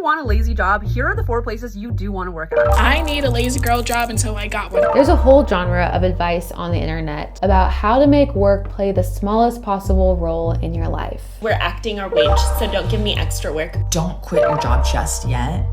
want a lazy job, here are the 4 places you do want to work at. I need a lazy girl job until I got one. There's a whole genre of advice on the internet about how to make work play the smallest possible role in your life. We're acting our wage, so don't give me extra work. Don't quit your job just yet.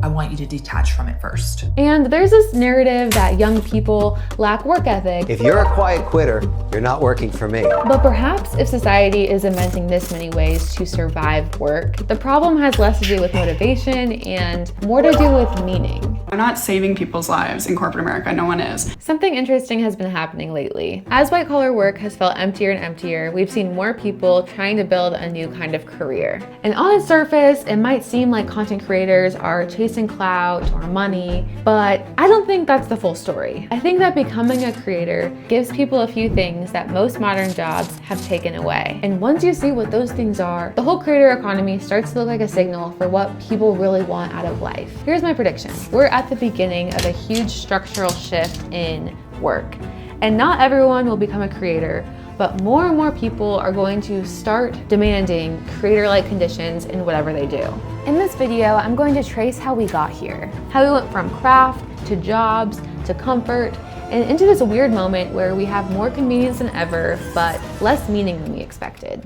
I want you to detach from it first. And there's this narrative that young people lack work ethic. If you're a quiet quitter, you're not working for me. But perhaps if society is inventing this many ways to survive work, the problem has less to do with motivation and more to do with meaning. We're not saving people's lives in corporate America, no one is. Something interesting has been happening lately. As white-collar work has felt emptier and emptier, we've seen more people trying to build a new kind of career. And on its surface, it might seem like content creators are chasing clout or money, but I don't think that's the full story. I think that becoming a creator gives people a few things that most modern jobs have taken away. And once you see what those things are, the whole creator economy starts to look like a signal for what people really want out of life. Here's my prediction. We're at the beginning of a huge structural shift in work. And not everyone will become a creator, but more and more people are going to start demanding creator-like conditions in whatever they do. In this video, I'm going to trace how we got here, how we went from craft to jobs to comfort and into this weird moment where we have more convenience than ever, but less meaning than we expected.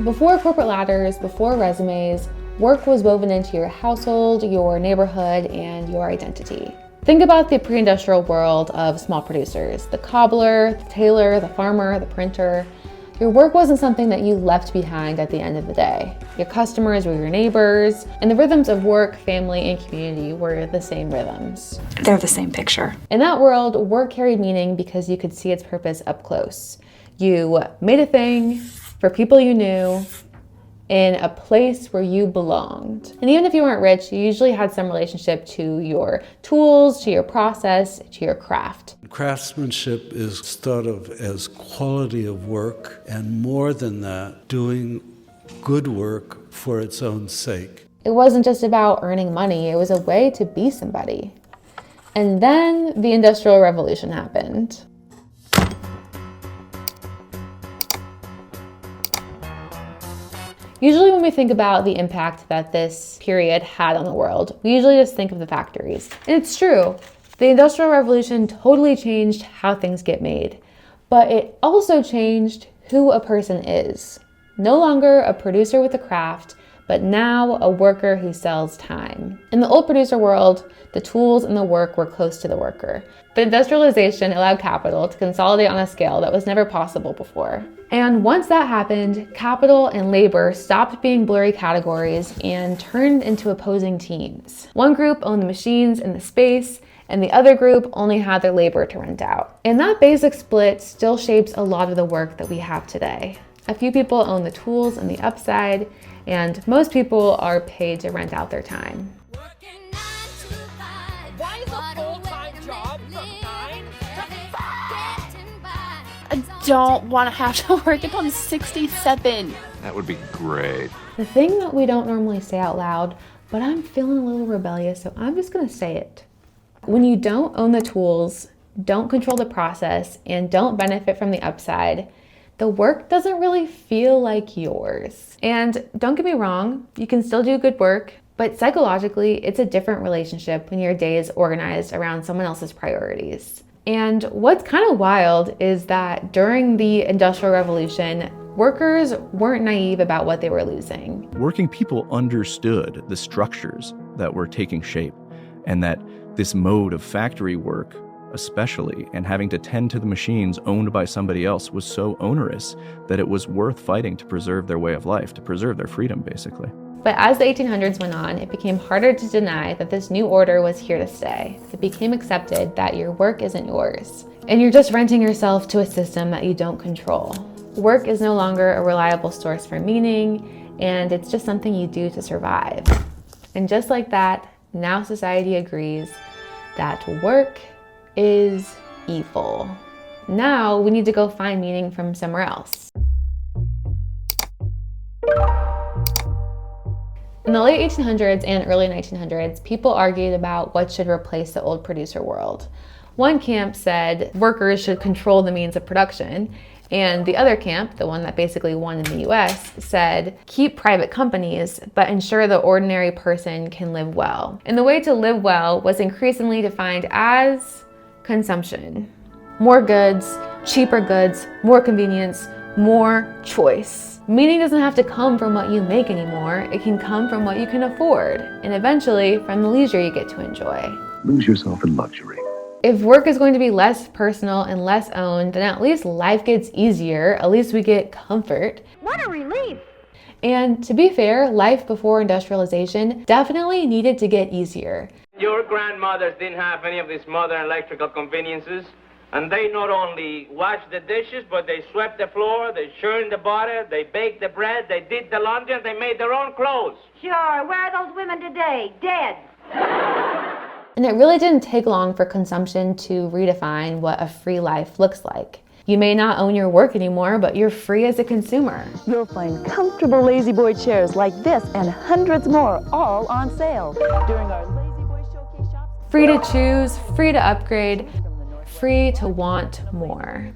Before corporate ladders, before resumes, work was woven into your household, your neighborhood, and your identity. Think about the pre-industrial world of small producers, the cobbler, the tailor, the farmer, the printer. Your work wasn't something that you left behind at the end of the day. Your customers were your neighbors, and the rhythms of work, family, and community were the same rhythms. They're the same picture. In that world, work carried meaning because you could see its purpose up close. You made a thing for people you knew, in a place where you belonged. And even if you weren't rich, you usually had some relationship to your tools, to your process, to your craft. Craftsmanship is thought of as quality of work, and more than that, doing good work for its own sake. It wasn't just about earning money, it was a way to be somebody. And then the Industrial Revolution happened. Usually when we think about the impact that this period had on the world, we usually just think of the factories. And it's true, the Industrial Revolution totally changed how things get made, but it also changed who a person is. No longer a producer with a craft, but now a worker who sells time. In the old producer world, the tools and the work were close to the worker. But industrialization allowed capital to consolidate on a scale that was never possible before. And once that happened, capital and labor stopped being blurry categories and turned into opposing teams. One group owned the machines and the space, and the other group only had their labor to rent out. And that basic split still shapes a lot of the work that we have today. A few people own the tools and the upside, and most people are paid to rent out their time. Why is a full-time job from 9 to 5? I don't want to have to work until I'm 67. That would be great. The thing that we don't normally say out loud, but I'm feeling a little rebellious, so I'm just gonna say it. When you don't own the tools, don't control the process, and don't benefit from the upside, the work doesn't really feel like yours. And don't get me wrong, you can still do good work, but psychologically, it's a different relationship when your day is organized around someone else's priorities. And what's kind of wild is that during the Industrial Revolution, workers weren't naive about what they were losing. Working people understood the structures that were taking shape, and that this mode of factory work especially, and having to tend to the machines owned by somebody else was so onerous that it was worth fighting to preserve their way of life, to preserve their freedom, basically. But as the 1800s went on, it became harder to deny that this new order was here to stay. It became accepted that your work isn't yours, and you're just renting yourself to a system that you don't control. Work is no longer a reliable source for meaning, and it's just something you do to survive. And just like that, now society agrees that work is evil. Now we need to go find meaning from somewhere else. In the late 1800s and early 1900s, people argued about what should replace the old producer world. One camp said workers should control the means of production, And the other camp, the one that basically won in the US, said, keep private companies, but ensure the ordinary person can live well. And the way to live well was increasingly defined as consumption. More goods, cheaper goods, more convenience, more choice. Meaning doesn't have to come from what you make anymore. It can come from what you can afford, and eventually from the leisure you get to enjoy. Lose yourself in luxury. If work is going to be less personal and less owned, then at least life gets easier. At least we get comfort. What a relief! And to be fair, life before industrialization definitely needed to get easier. Your grandmothers didn't have any of these modern electrical conveniences, and they not only washed the dishes, but they swept the floor, they churned the butter, they baked the bread, they did the laundry, and they made their own clothes. Sure, where are those women today? Dead. And it really didn't take long for consumption to redefine what a free life looks like. You may not own your work anymore, but you're free as a consumer. You'll find comfortable Lazy Boy chairs like this and hundreds more, all on sale during our Lazy Boy Showcase shops. Free to choose, free to upgrade, free to want more.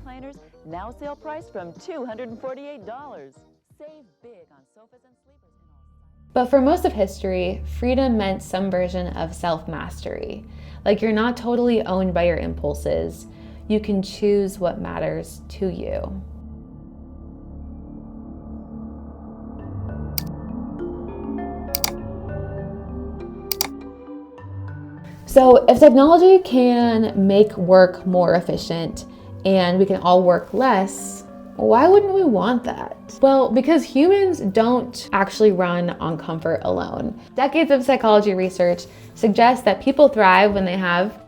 Now sale price from $248. Save big on sofas and sleepers. But for most of history, freedom meant some version of self-mastery. Like you're not totally owned by your impulses. You can choose what matters to you. So if technology can make work more efficient and we can all work less, why wouldn't we want that? Well, because humans don't actually run on comfort alone. Decades of psychology research suggest that people thrive when they have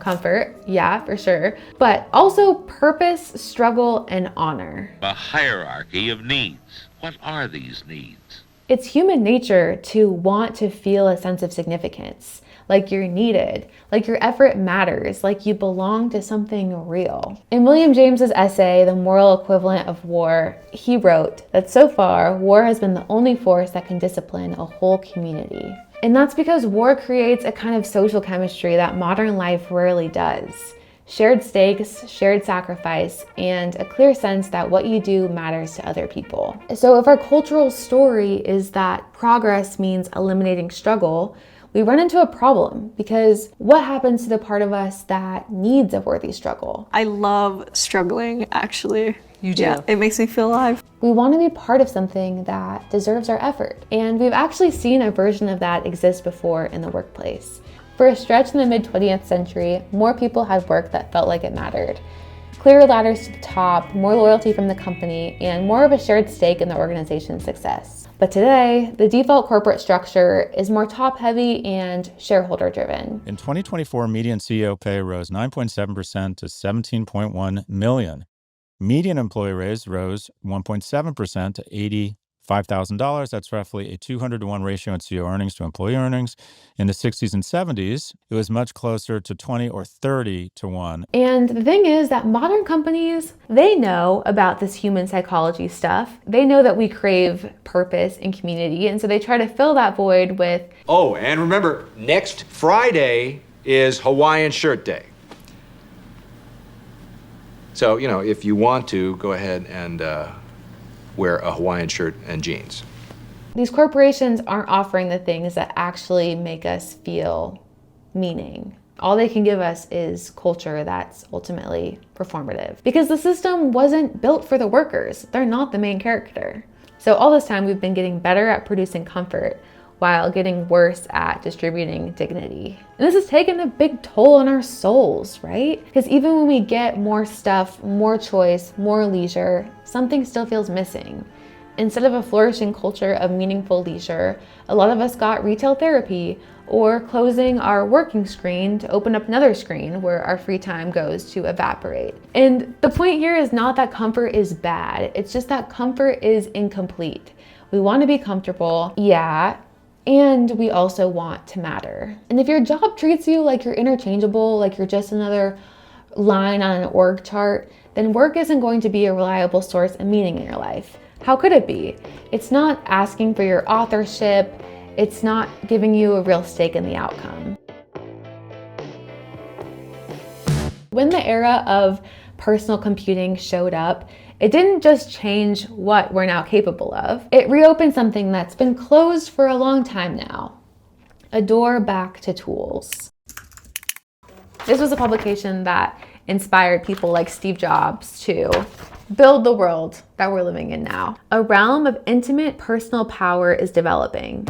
comfort, yeah, for sure, but also purpose, struggle, and honor. A hierarchy of needs. What are these needs? It's human nature to want to feel a sense of significance, like you're needed, like your effort matters, like you belong to something real. In William James's essay, The Moral Equivalent of War, he wrote that so far, war has been the only force that can discipline a whole community. And that's because war creates a kind of social chemistry that modern life rarely does. Shared stakes, shared sacrifice, and a clear sense that what you do matters to other people. So if our cultural story is that progress means eliminating struggle, we run into a problem, because what happens to the part of us that needs a worthy struggle? I love struggling, actually. You do? Yeah, it makes me feel alive. We want to be part of something that deserves our effort. And we've actually seen a version of that exist before in the workplace. For a stretch in the mid-20th century, more people had work that felt like it mattered. Clearer ladders to the top, more loyalty from the company, and more of a shared stake in the organization's success. But today, the default corporate structure is more top-heavy and shareholder-driven. In 2024, median CEO pay rose 9.7% to $17.1 million. Median employee raise rose 1.7% to $85,000. That's roughly a 200-to-1 ratio in CEO earnings to employee earnings. In the 60s and 70s, it was much closer to 20 or 30-to-1. And the thing is that modern companies, they know about this human psychology stuff. They know that we crave purpose and community, and so they try to fill that void with... Oh, and remember, next Friday is Hawaiian Shirt Day. So, if you want to, go ahead and wear a Hawaiian shirt and jeans. These corporations aren't offering the things that actually make us feel meaning. All they can give us is culture that's ultimately performative. Because the system wasn't built for the workers. They're not the main character. So all this time we've been getting better at producing comfort while getting worse at distributing dignity. And this has taken a big toll on our souls, right? Because even when we get more stuff, more choice, more leisure, something still feels missing. Instead of a flourishing culture of meaningful leisure, a lot of us got retail therapy or closing our working screen to open up another screen where our free time goes to evaporate. And the point here is not that comfort is bad, it's just that comfort is incomplete. We want to be comfortable, yeah, and we also want to matter. And if your job treats you like you're interchangeable, like you're just another line on an org chart, then work isn't going to be a reliable source of meaning in your life. How could it be? It's not asking for your authorship. It's not giving you a real stake in the outcome. When the era of personal computing showed up, It didn't just change what we're now capable of. It reopened something that's been closed for a long time now. A door back to tools. This was a publication that inspired people like Steve Jobs to build the world that we're living in now. A realm of intimate personal power is developing.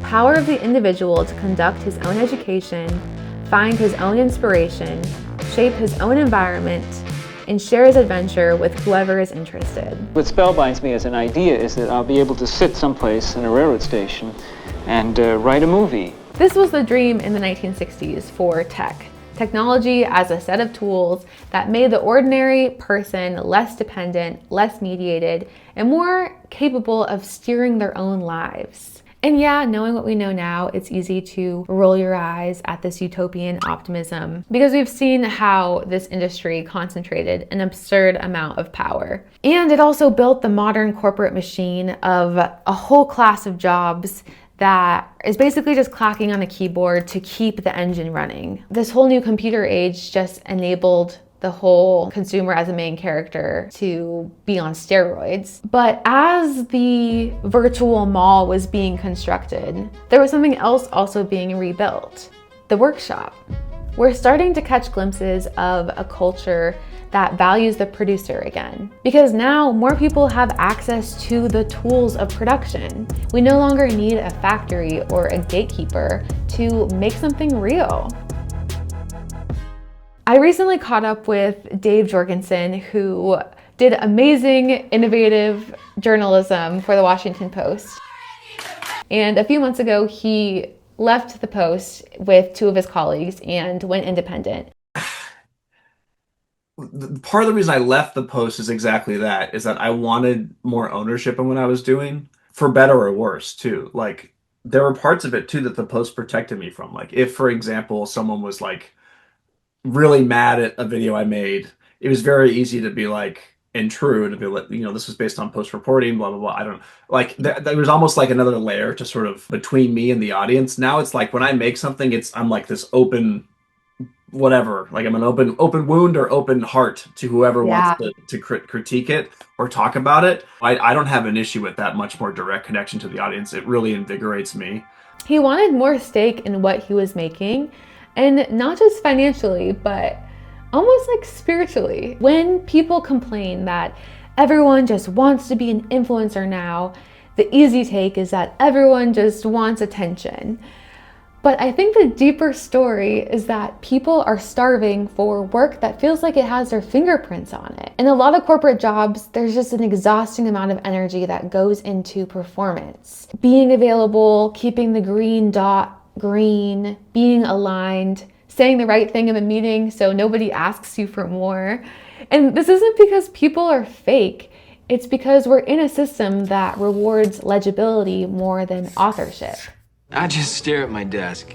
Power of the individual to conduct his own education, find his own inspiration, shape his own environment, and share his adventure with whoever is interested. What spellbinds me as an idea is that I'll be able to sit someplace in a railroad station and write a movie. This was the dream in the 1960s for tech. Technology as a set of tools that made the ordinary person less dependent, less mediated, and more capable of steering their own lives. And yeah, knowing what we know now, it's easy to roll your eyes at this utopian optimism because we've seen how this industry concentrated an absurd amount of power. And it also built the modern corporate machine of a whole class of jobs that is basically just clacking on a keyboard to keep the engine running. This whole new computer age just enabled the whole consumer as a main character to be on steroids. But as the virtual mall was being constructed, there was something else also being rebuilt: the workshop. We're starting to catch glimpses of a culture that values the producer again. Because now more people have access to the tools of production. We no longer need a factory or a gatekeeper to make something real. I recently caught up with Dave Jorgensen, who did amazing, innovative journalism for the Washington Post. And a few months ago, he left the Post with two of his colleagues and went independent. Part of the reason I left the Post is exactly that, is that I wanted more ownership in what I was doing, for better or worse too. Like, there were parts of it too that the Post protected me from. Like, if, for example, someone was like really mad at a video I made, it was very easy to be like, and true, to be like, you know, this was based on Post reporting, blah, blah, blah. I don't like, there was almost like another layer to sort of between me and the audience. Now it's like when I make something, I'm like this open whatever, like I'm an open wound or open heart to whoever wants to critique it or talk about it. I don't have an issue with that much more direct connection to the audience. It really invigorates me. He wanted more stake in what he was making, and not just financially, but almost like spiritually. When people complain that everyone just wants to be an influencer now, the easy take is that everyone just wants attention. But I think the deeper story is that people are starving for work that feels like it has their fingerprints on it. In a lot of corporate jobs, there's just an exhausting amount of energy that goes into performance. Being available, keeping the green dot green, being aligned, saying the right thing in the meeting so nobody asks you for more. And this isn't because people are fake. It's because we're in a system that rewards legibility more than authorship. I just stare at my desk,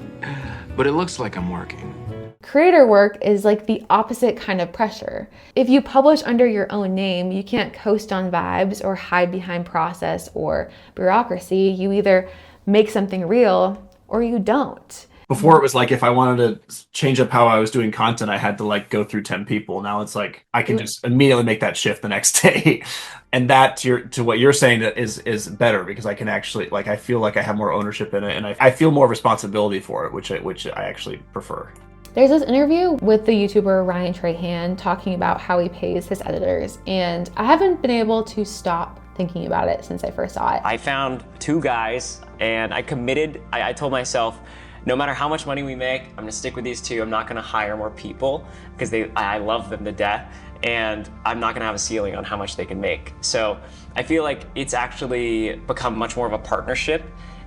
but it looks like I'm working. Creator work is like the opposite kind of pressure. If you publish under your own name, you can't coast on vibes or hide behind process or bureaucracy. You either make something real or you don't. Before it was like, if I wanted to change up how I was doing content, I had to like go through 10 people. Now it's like, I can just immediately make that shift the next day. And that to what you're saying is better, because I can actually, like, I feel like I have more ownership in it, and I feel more responsibility for it, which I actually prefer. There's this interview with the YouTuber Ryan Trahan talking about how he pays his editors, and I haven't been able to stop thinking about it since I first saw it. I found two guys, and I committed. I told myself, no matter how much money we make, I'm gonna stick with these two. I'm not gonna hire more people because I love them to death, and I'm not gonna have a ceiling on how much they can make. So I feel like it's actually become much more of a partnership,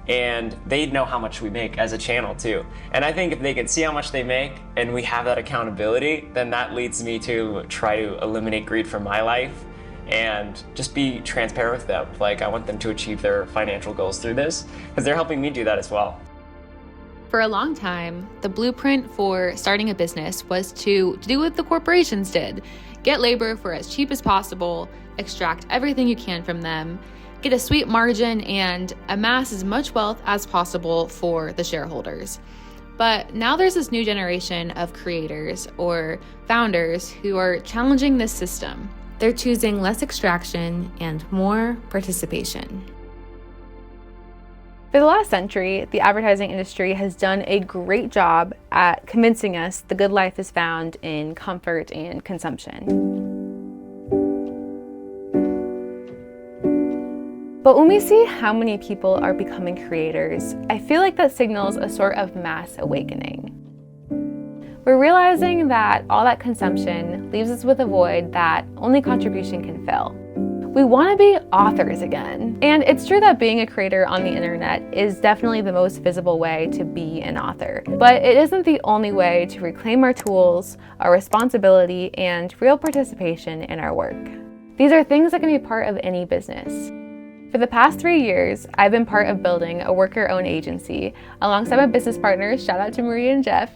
and they know how much we make as a channel too. And I think if they can see how much they make and we have that accountability, then that leads me to try to eliminate greed from my life and just be transparent with them. Like, I want them to achieve their financial goals through this because they're helping me do that as well. For a long time, the blueprint for starting a business was to do what the corporations did. Get labor for as cheap as possible, extract everything you can from them, get a sweet margin, and amass as much wealth as possible for the shareholders. But now there's this new generation of creators or founders who are challenging this system. They're choosing less extraction and more participation. For the last century, the advertising industry has done a great job at convincing us the good life is found in comfort and consumption. But when we see how many people are becoming creators, I feel like that signals a sort of mass awakening. We're realizing that all that consumption leaves us with a void that only contribution can fill. We want to be authors again. And it's true that being a creator on the internet is definitely the most visible way to be an author. But it isn't the only way to reclaim our tools, our responsibility, and real participation in our work. These are things that can be part of any business. For the past 3 years, I've been part of building a worker-owned agency alongside my business partners, shout out to Maria and Jeff.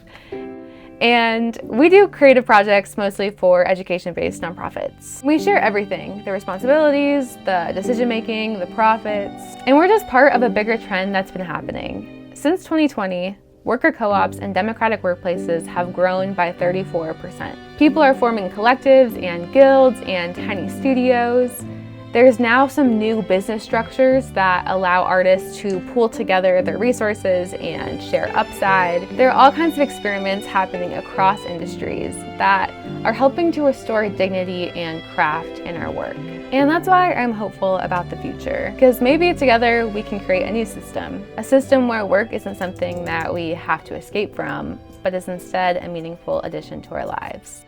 And we do creative projects mostly for education-based nonprofits. We share everything, the responsibilities, the decision-making, the profits, and we're just part of a bigger trend that's been happening. Since 2020, worker co-ops and democratic workplaces have grown by 34%. People are forming collectives and guilds and tiny studios. There's now some new business structures that allow artists to pool together their resources and share upside. There are all kinds of experiments happening across industries that are helping to restore dignity and craft in our work. And that's why I'm hopeful about the future, because maybe together we can create a new system. A system where work isn't something that we have to escape from, but is instead a meaningful addition to our lives.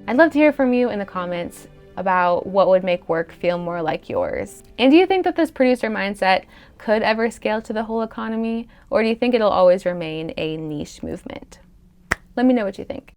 I'd love to hear from you in the comments about what would make work feel more like yours. And do you think that this producer mindset could ever scale to the whole economy? Or do you think it'll always remain a niche movement? Let me know what you think.